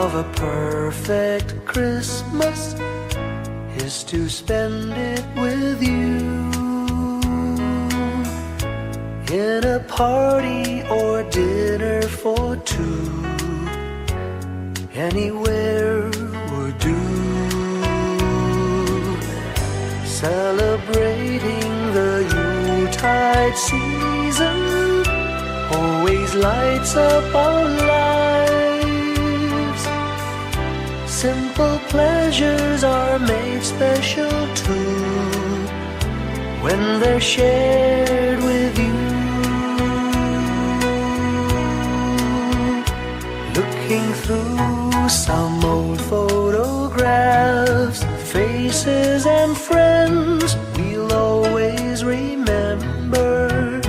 of a perfect Christmas is to spend it with you, in a party or dinner for two. Anywhere would do. Celebrating the Yuletide season always lights up our lives. Simple pleasures are made special too when they're shared with you. Looking through some old photographs, faces and friends we'll always remember.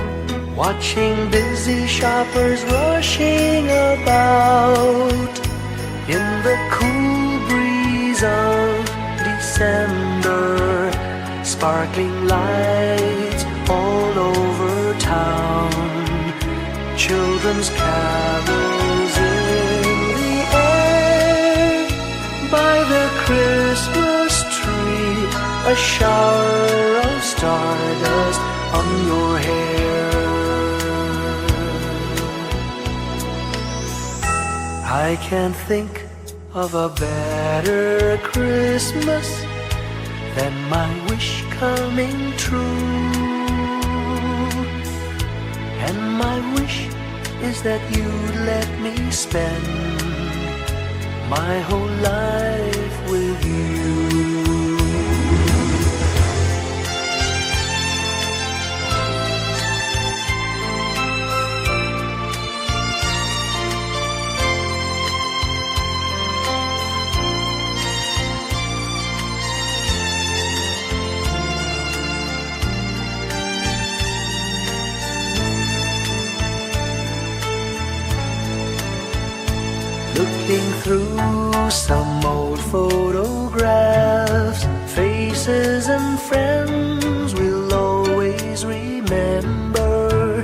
Watching busy shoppers rushing about in the cool breeze of December. Sparkling lights all over town, children's carols in the air. By the Christmas tree, a shower of stardust on your hair. I can't think of a better Christmas than my wish coming true. And my wish is that you'd let me spend my whole life with you. Looking through some old photographs, faces and friends we'll always remember.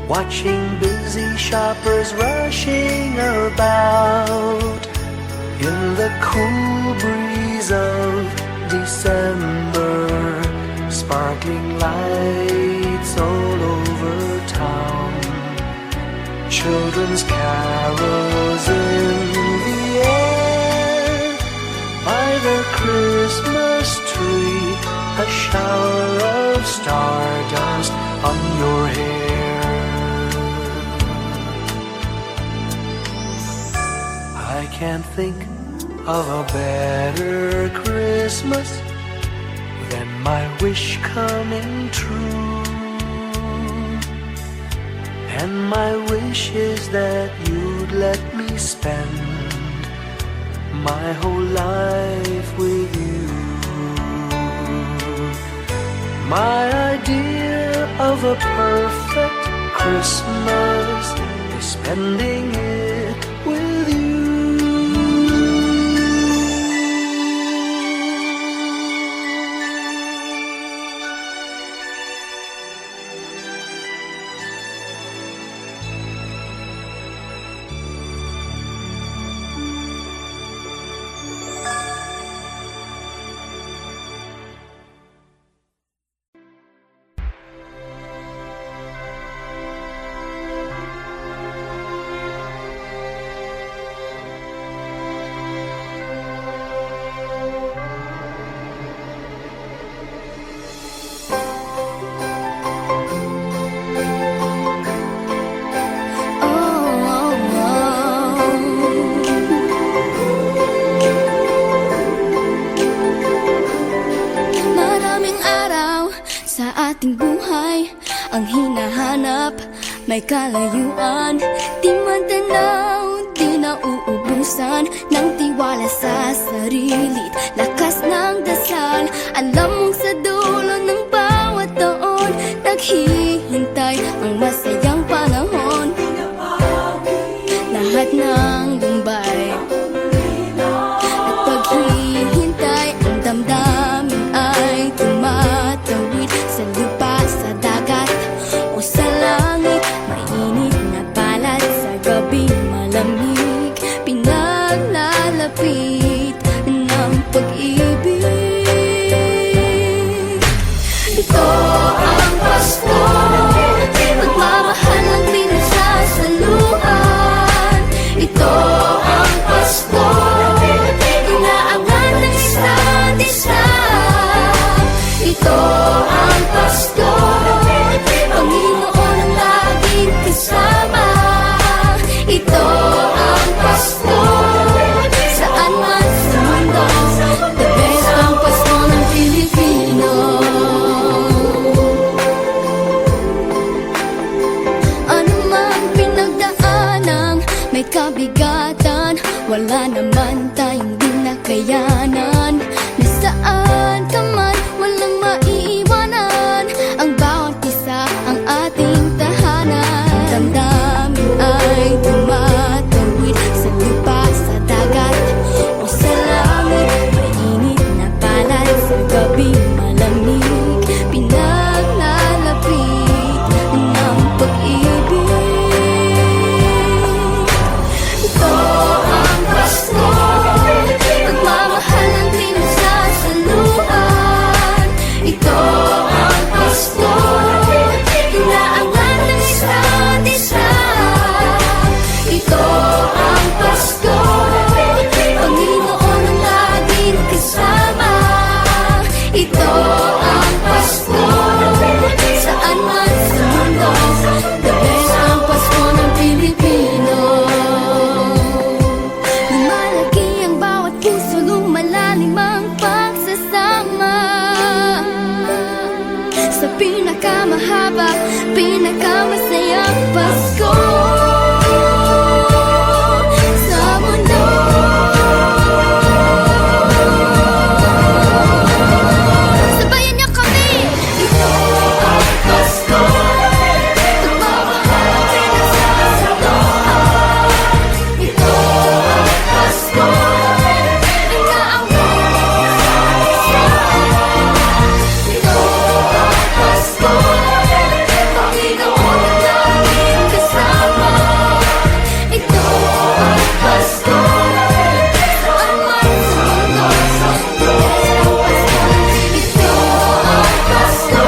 Watching busy shoppers rushing about in the cool breeze of December. Sparkling lights all over town, children's carols in the air. By the Christmas tree, a shower of stardust on your hair. I can't think of a better Christmas than my wish coming true. And my wish is that you'd let me spend my whole life with you. My idea of a perfect Christmas is spending it with you. ating buhay ang hinahanap, may kalayuan, di matanaw, di nauubusan ng tiwala sa sarili't lakas ng dasal. Alam mong sa dulo ng bawat taon, naghihintay ang masayang panahon. Lahat ng lumbay at paghihintay, ang damdamin ay tumatawid sa lupa, sa dagat o sa langit. Mainit na balat sa gabing malamig, pinaglalagay may kabigatan, wala naman tayong di nakayanan. Nasaan ka man, walang maiiwanan, ang bawat isa ang ating tahanan. Damdamin ay tumatawid sa lupa, sa dagat o sa langit. Mainit na palad sa gabi malamig, pinaglalapit ng pag-ibig. Ito ang Pasko, pagmamahal ng pinagsasaluhan. Ito ang Pasko, inaangan ng isa't isa. Ito ang Pasko, Panginoon ang laging kasama. Ito ang Pasko, saan man sa mundo, the best ang Pasko ng Pilipino. Lumalaki ang bawat puso, lumalalim ang pagsasama. Sa pinakamahaba, pinakamasayang Pasko sa mundo. Sabayan niyo kami! Ito ang Pasko, pagmamahal ang pinagsasaluhan. Ito ang Pasko, inaangat ng isa't isa. Ito ang Pasko, Panginoon ang laging kasama. Ito ang Pasko, saan man sa mundo, the best ang Pasko. Ito ang Pasko,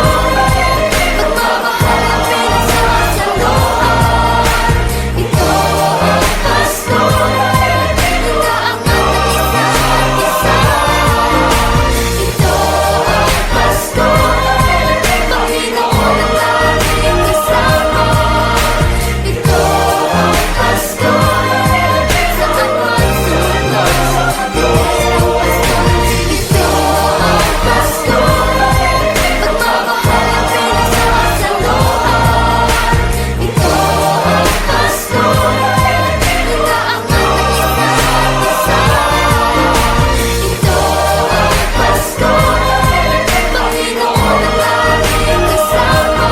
pagmamahal ang pinagsasaluhan. Ito ang Pasko, inaangat ng isa't isa. Ito ang Pasko, Panginoon ang laging kasama. Ito ang Pasko, saan man sa mundo, the best ang Pasko. Ito ang Pasko, pagmamahal ang pinagsasaluhan. Ito ang Pasko, inaangat ng isa't isa. Ito ang Pasko, Panginoon ang laging kasama.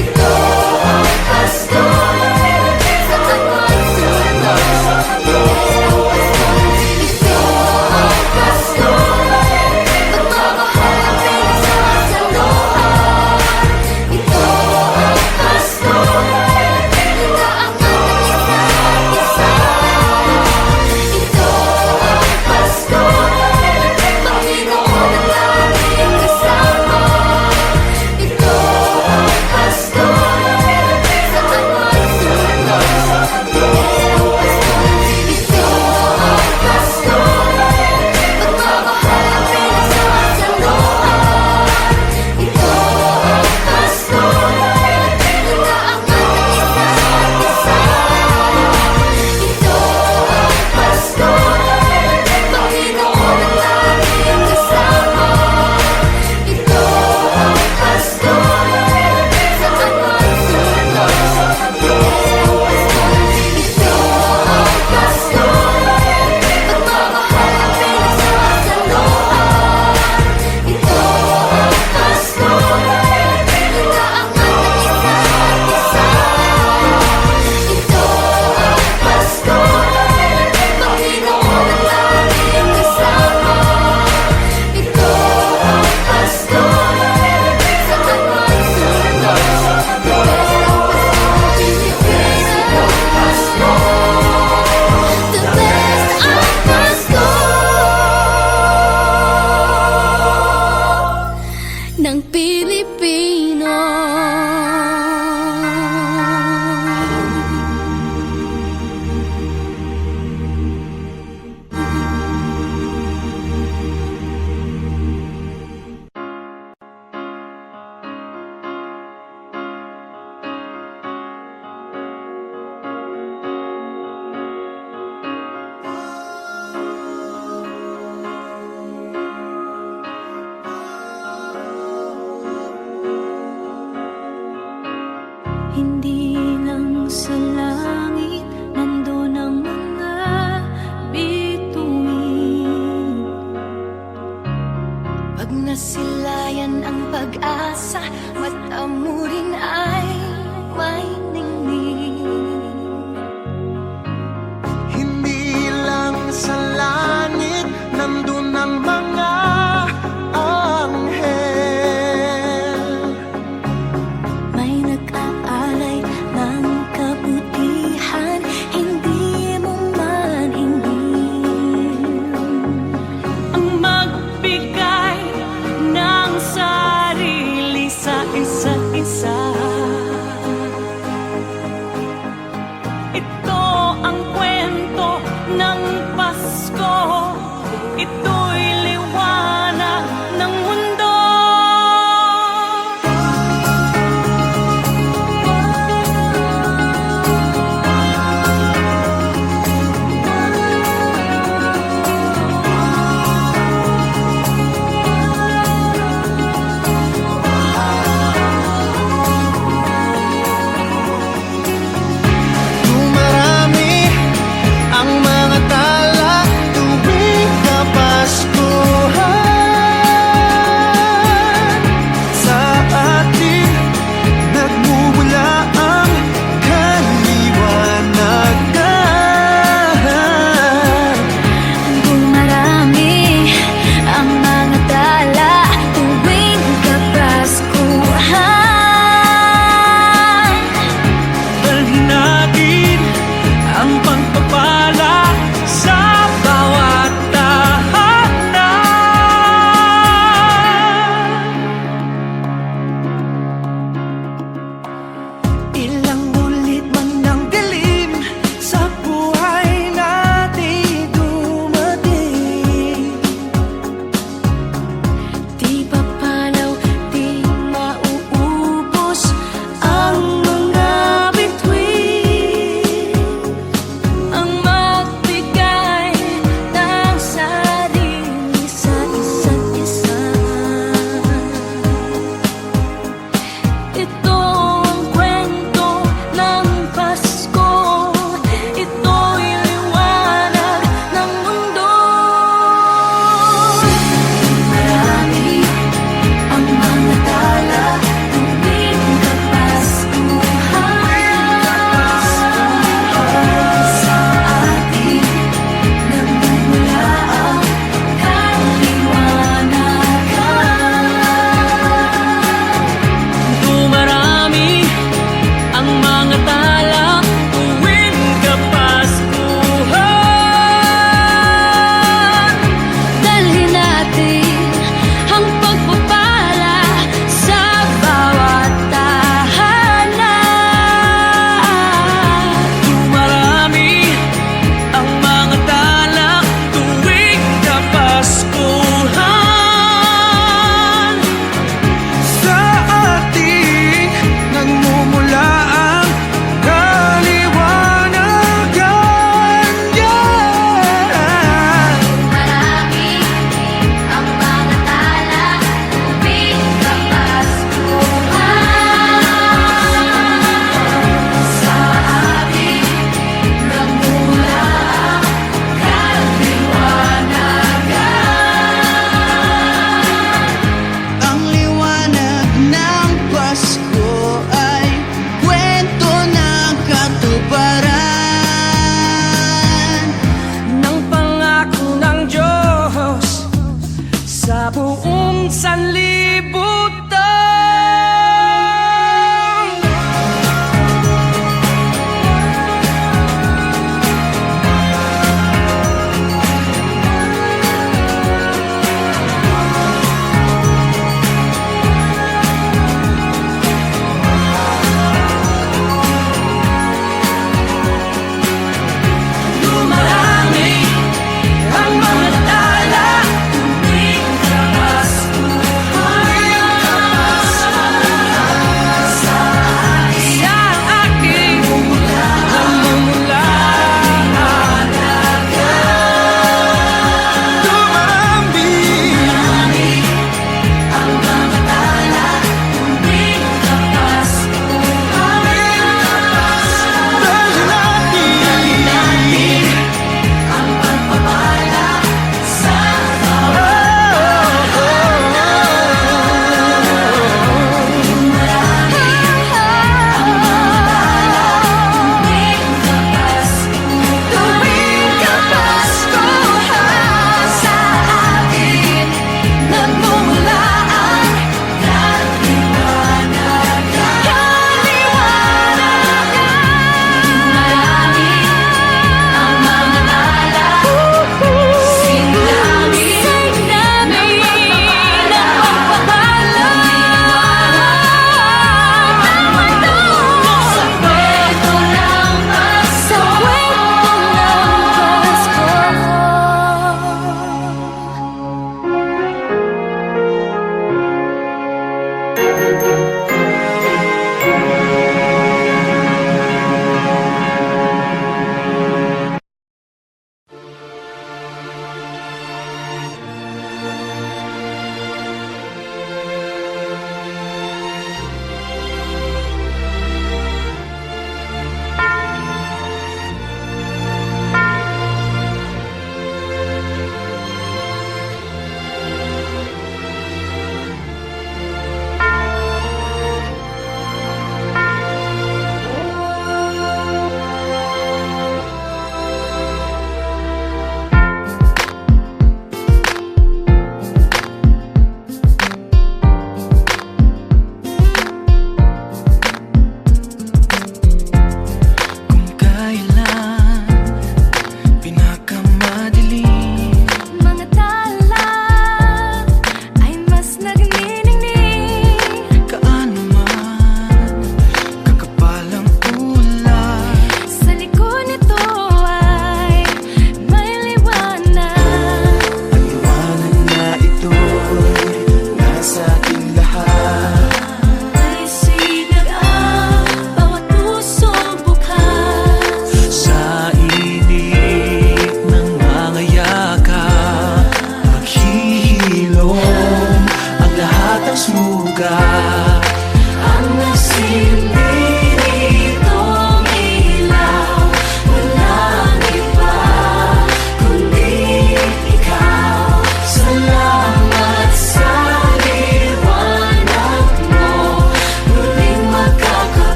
Ito ang Pasko, saan man sa mundo, the best ang Pasko. Ito ang Pasko, pagmamahal ang pinagsasaluhan. Ito ang Pasko, inaangat ng isa't isa. Ito ang Pasko, Panginoon ang laging kasama. Ito ang Pasko, saan man sa mundo, the best ang Pasko. Ito ang Pasko, pagmamahal ang pinagsasaluhan. Ito ang Pasko, inaangat ng isa't isa. Ito ang Pasko, Panginoon ang laging kasama. Ito ang Pasko, saan man sa mundo, the best ang Pasko. Ito ang Pasko, pagmamahal ang pinagsasaluhan. Ito ang Pasko, inaangat ng isa't isa. Ito ang Pasko, Panginoon ang laging kasama. Ito ang Pasko, saan man sa mundo, the best ang Pasko. The best ang Pasko ng Pilipino. Hindi lang sa langit Ito ang kwento ng Pasko. Ito'y liwanag ng mundo. Marami ang mga tala tuwing Kapaskuhan. Sa ating nagmumula ang kaliwanagan. Dumarami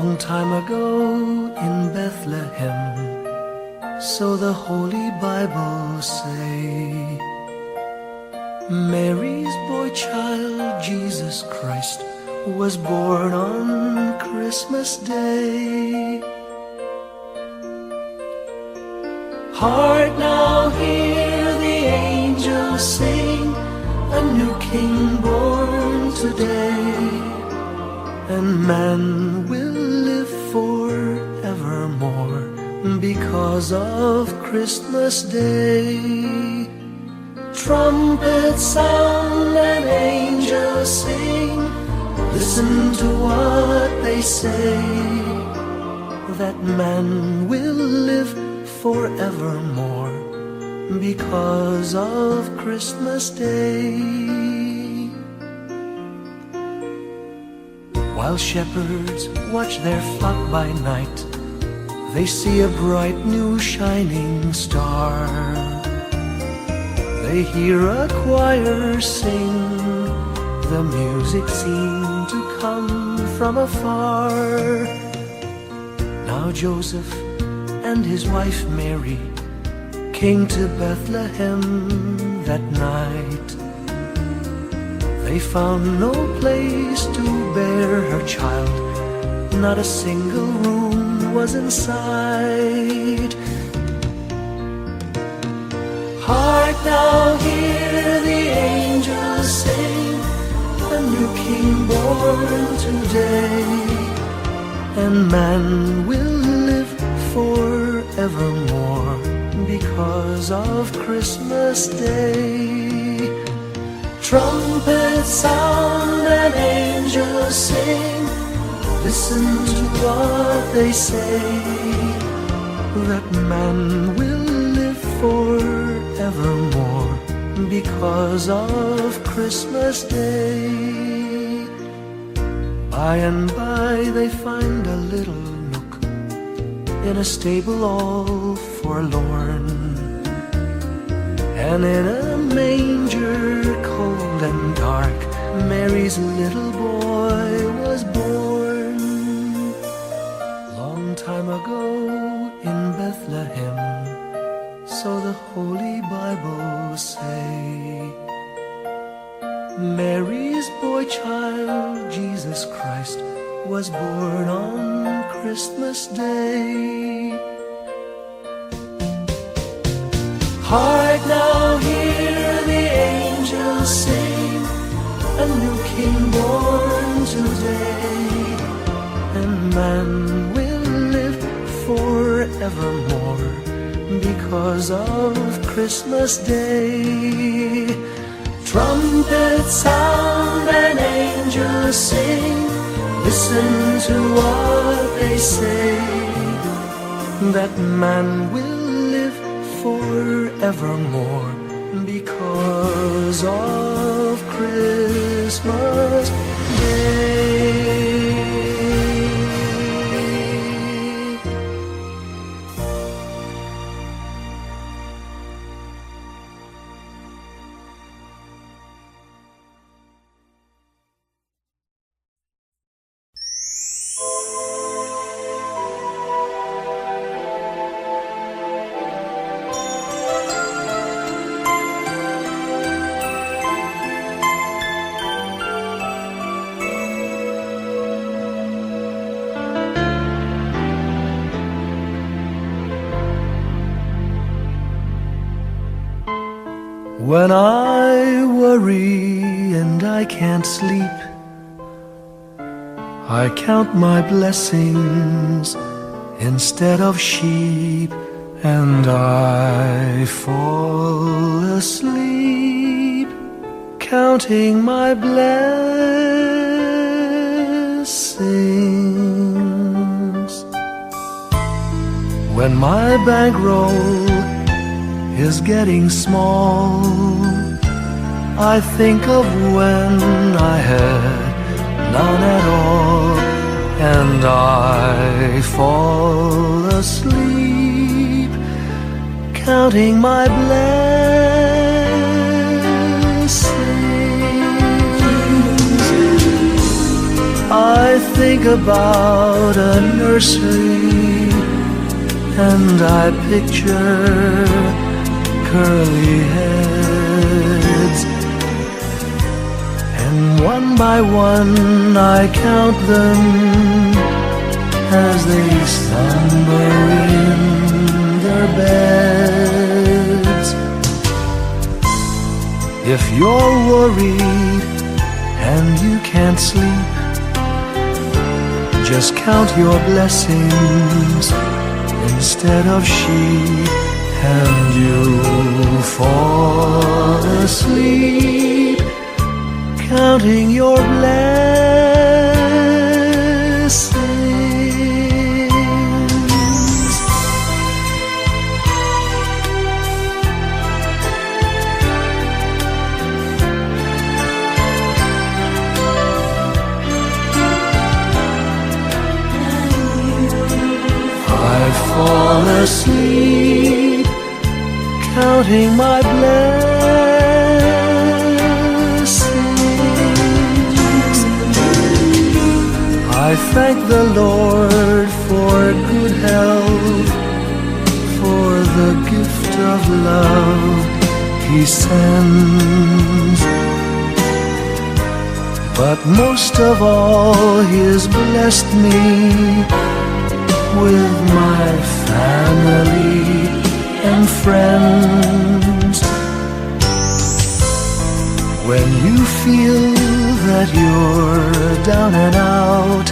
Long time ago in Bethlehem, so the Holy Bible say, Mary's boy child, Jesus Christ, was born on Christmas Day. Hark now, hear the angels sing, a new King born today, and man will live forevermore because of Christmas Day. Trumpets sound and angels sing, listen to what they say, that man will live forevermore because of Christmas Day. While shepherds watch their flock by night, they see a bright new shining star. They hear a choir sing, the music seemed to come from afar. Now Joseph and his wife Mary came to Bethlehem that night. They found no place to bear her child, not a single room was in sight. Hark now, hear the angels sing, a new King born today, and man will live forevermore because of Christmas Day. Trumpets sound and angels sing, listen to what they say, that man will live forevermore because of Christmas Day. By and by they find a little nook in a stable all forlorn, and in a manger cold and dark, Mary's little boy was born. Long time ago in Bethlehem, so the Holy Bible say, Mary's boy child, Jesus Christ, was born on Christmas Day. Hark now, hear the angels sing, a new King born today, and man will live forevermore because of Christmas Day. Trumpets sound and angels sing, listen to what they say, that man will live forevermore because of Christmas Day. When I worry and I can't sleep, I count my blessings instead of sheep, and I fall asleep counting my blessings. When my bankroll is getting small, I think of when I had none at all, and I fall asleep counting my blessings. I think about a nursery and I picture curly heads, and one by one I count them as they slumber in their beds. If you're worried and you can't sleep, just count your blessings instead of sheep, and you'll fall asleep counting your blessings. I fall asleep counting my blessings. I thank the Lord for good health, for the gift of love He sends, but most of all He's blessed me with my family and friends. When you feel that you're down and out,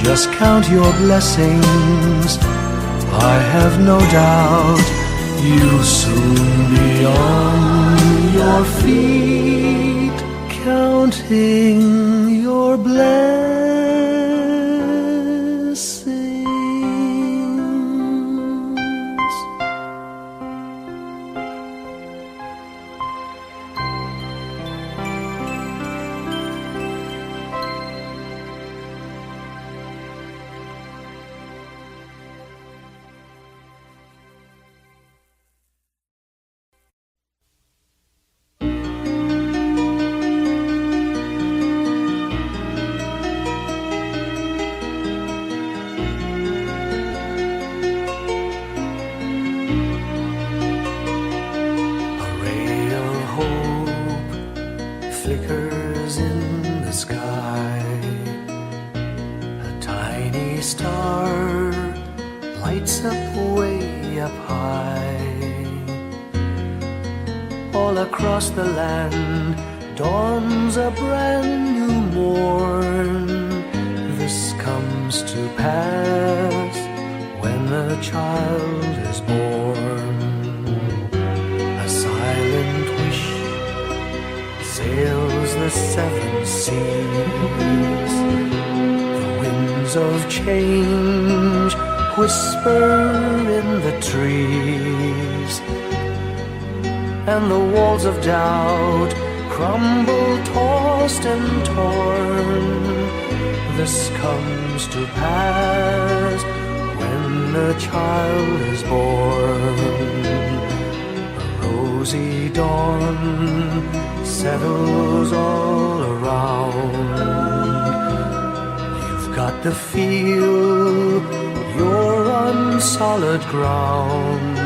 just count your blessings. I have no doubt you'll soon be on your feet, counting your blessings. Flickers in the sky, a tiny star lights up way up high. All across the land dawns a brand new morn. This comes to pass when a child is born. A silent wish sails the seven seas. The winds of change whisper in the trees, and the walls of doubt crumble, tossed and torn. This comes to pass when a child is born. A rosy dawn settles all around. You've got to feel you're on solid ground.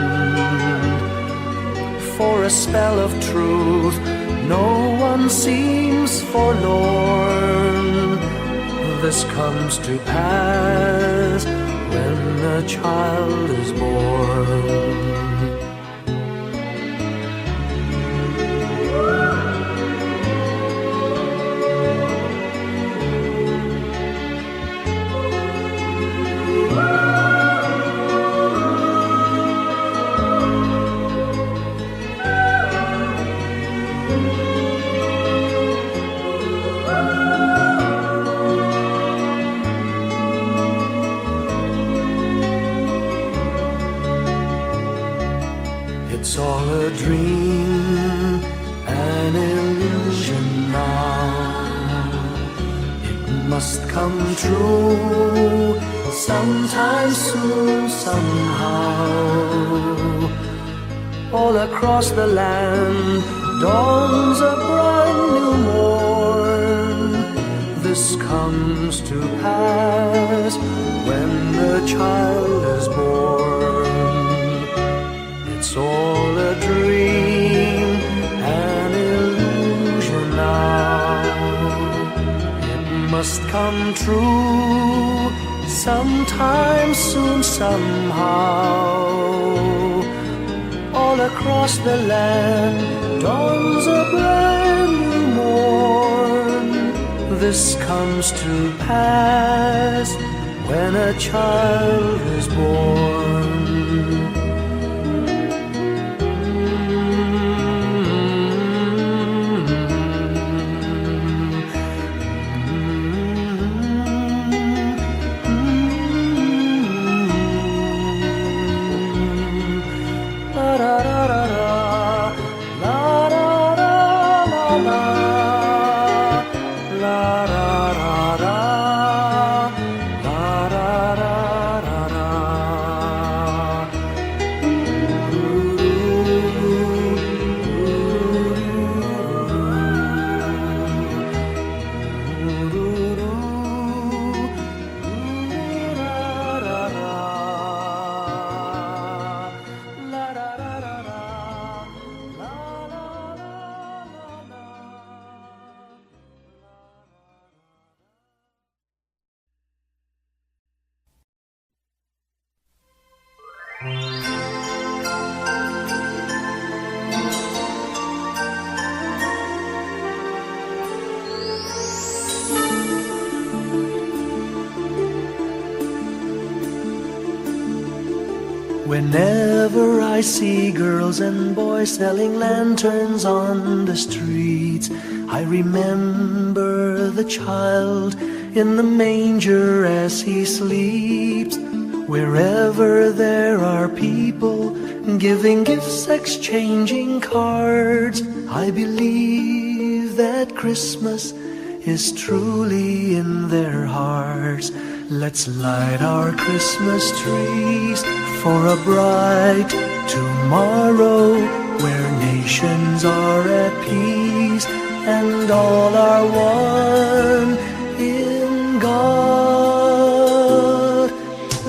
For a spell of truth, no one seems forlorn. This comes to pass when a child is born. It's all a dream, an illusion now. It must come true sometime soon, somehow. All across the land dawns a brand new morn. This comes to pass when the child is born. It's all a dream, an illusion now. It must come true sometime soon, somehow. All across the land dawns a brand new morn. This comes to pass when a child is born. Whenever I see girls and boys selling lanterns on the streets, I remember the child in the manger as he sleeps. Wherever there are people giving gifts, exchanging cards, I believe that Christmas is truly in their hearts. Let's light our Christmas trees for a bright tomorrow, where nations are at peace and all are one in God.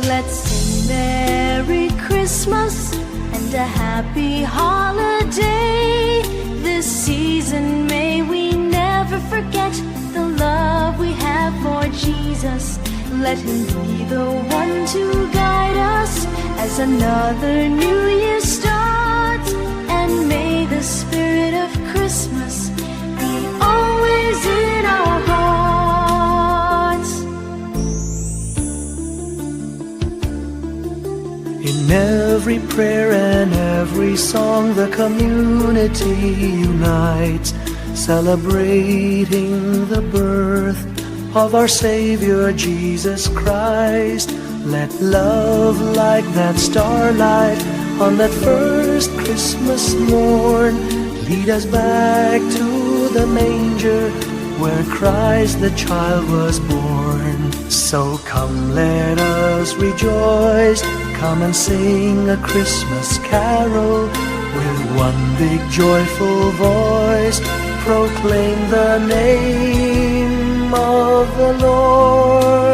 Let's sing Merry Christmas and a happy holiday. This season may we never forget the love we have for Jesus. Let him be the one to guide us as another new year starts. And may the spirit of Christmas be always in our hearts. In every prayer and every song, the community unites, celebrating the birth of our Savior Jesus Christ. Let love like that starlight on that first Christmas morn lead us back to the manger where Christ the child was born. So come, let us rejoice, come and sing a Christmas carol with one big joyful voice, proclaim the name of the Lord.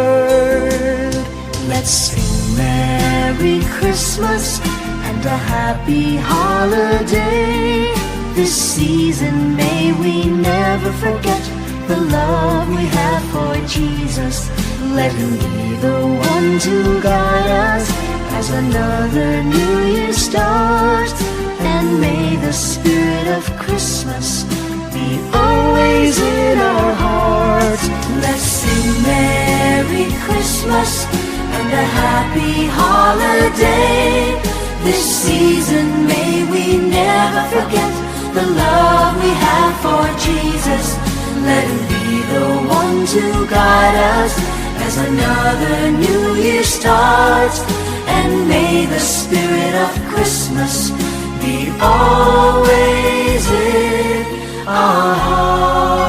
Let's sing Merry Christmas and a happy holiday. This season may we never forget the love we have for Jesus. Let him be the one to guide us as another new year starts. And may the spirit of Christmas be always in our hearts. Let's sing Merry Christmas and a happy holiday. This season may we never forget the love we have for Jesus. Let him be the one to guide us as another new year starts. And may the spirit of Christmas be always in our hearts.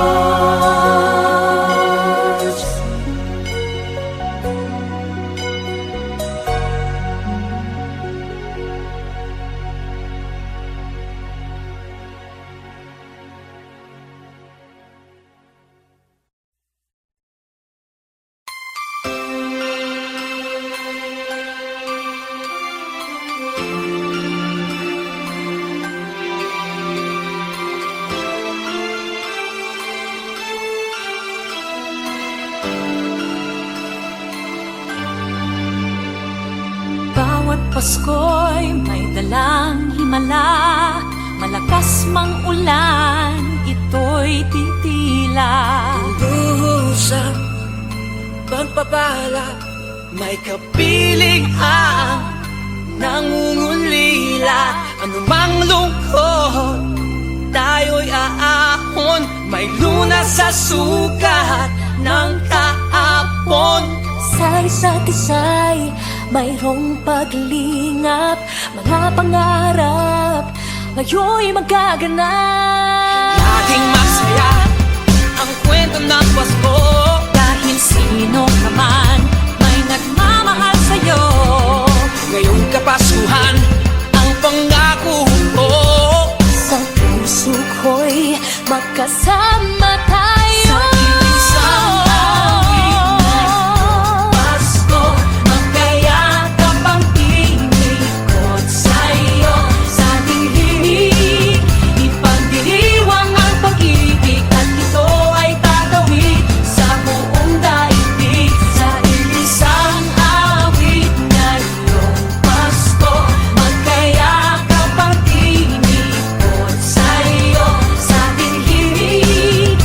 Pasko'y may dalang himala, malakas mang ulan, ito'y titila. Lubusang pagpapala, may kapiling ang nangungulila. Anumang lungkot, tayo'y aahon, may lunas sa sukat ng kahapon. Sa isa't isa'y mayroong paglingap, mga pangarap ngayon'y magaganap. Laging masaya ang kwento ng Pasko, Dahil sino ka man may nagmamahal sa'yo. ngayong Kapaskuhan ang pangako ko. Sa puso ko'y magkasama tayo. Sa iisang awit ngayong Pasko, magkayakap ang tinikot sa'yo. Sa ating himig, ipagdiriwang ang pag-ibig, at ito ay tatawid sa buong daigdig. Sa iisang awit ngayong Pasko, magkayakap ang tinikot sa'yo. Sa ating himig,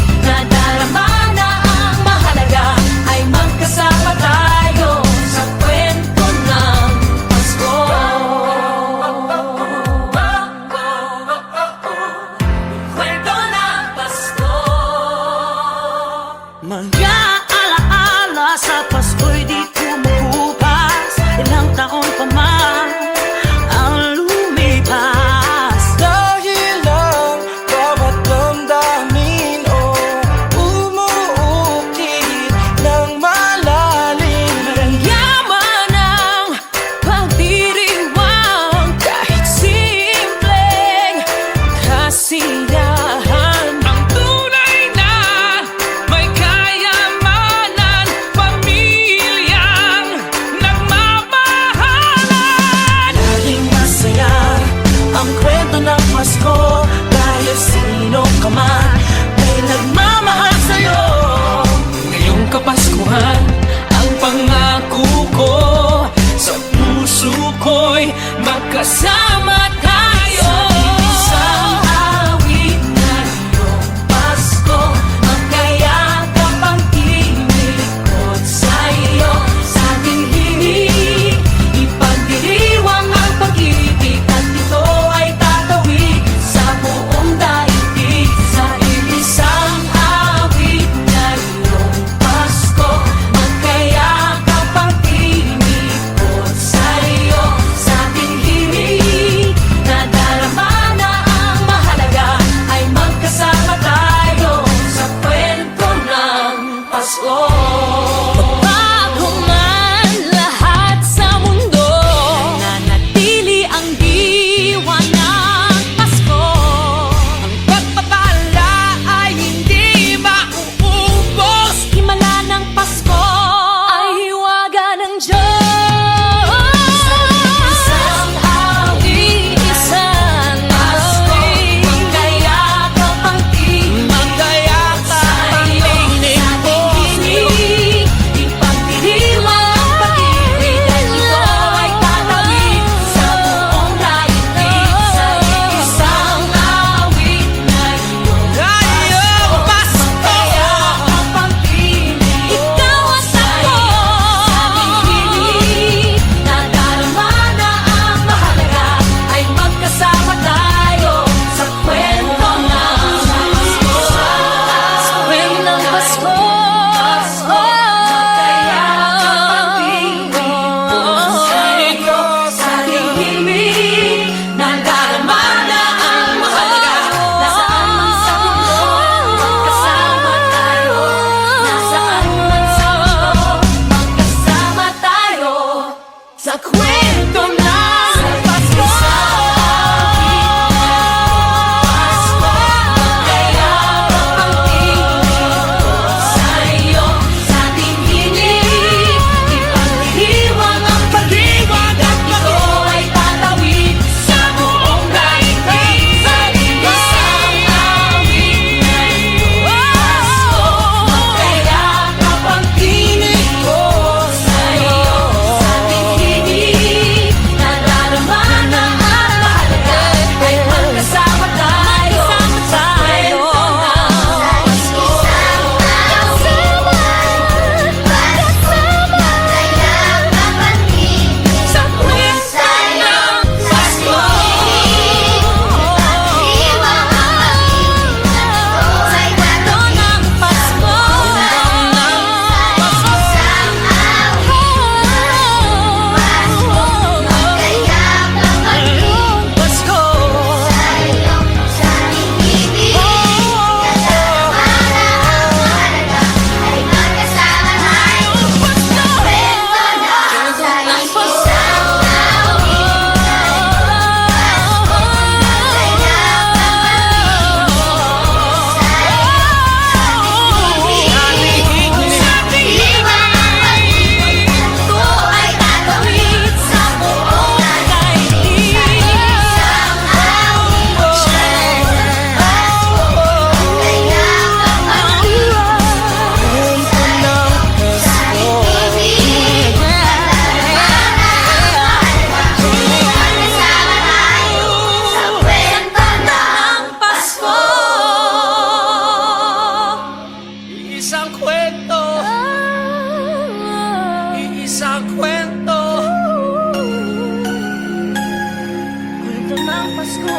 ng Pasko.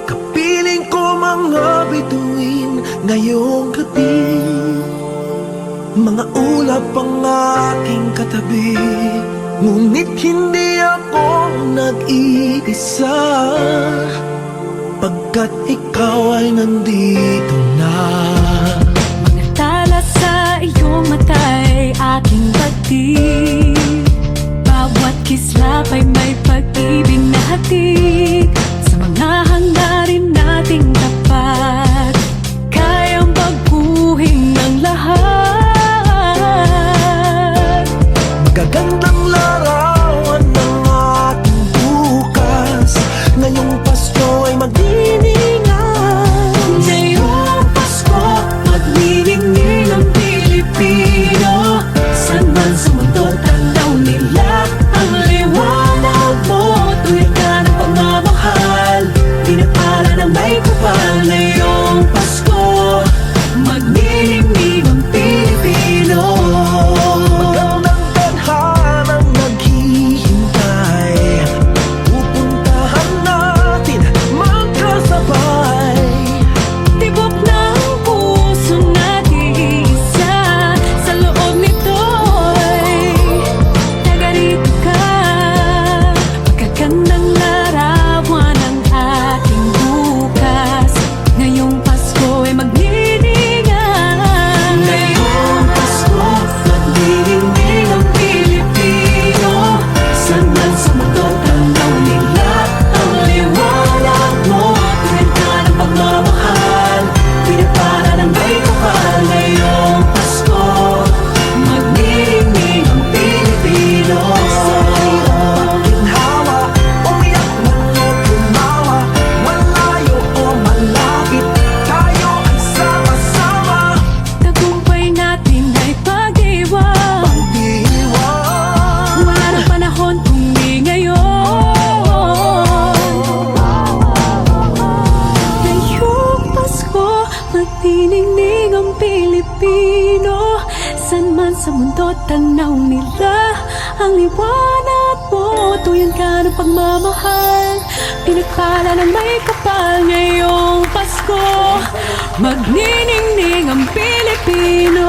Kapiling ko mga bituin ngayong gabi, mga ulap ang aking katabi, ngunit hindi ako nag-iisa, pagkat ikaw ay nandito na. Mga tala sa iyong mata'y aking batid, bawat kislap ay may pag-ibig na hatid. Sa mga hangarin nating tapat, kayang baguhin ng lahat. Magagandang larawan ng ating bukas, ngayong Pasko ay magdiningan. Ngayong Pasko, magniningning ang Pilipino. Saan man sa mundo, tanaw nila ang liwanag mo. Tuwid ka ng pagmamahal, pinapala ng may kapal. Ngayong Pasko, magniningning ang Pilipino. Magandang tadhanang naghihintay, pupuntahan natin magkasabay. Tibok ng puso nag-iisa, sa loob nito'y taga-rito ka. Magagandang larawan ng ating bukas, ngayong Pasko ay magniningan. Ngayong Pasko, magniningning ang Pilipino. Saan man sa mundo, tanaw nila ang liwanag mo. Tuwid ka ng pagmamahal, pinapala ng may kapal. Ngayong Pasko, magniningning ang Pilipino. Ginhawa, umiyak man o tumawa, malayo o malapit, tayo ay sama-sama. Tagumpay natin ay pag-iwan, Pag-iwan, wala nang panahon kung di ngayon. Ngayong Pasko, magniningning ang Pilipino. Saan man sa mundo, tanaw nila ang liwanag mo. Tuyan ka ng pagmamahal, pinagpala ng may kapal. Ngayong Pasko, magniningning ang Pilipino.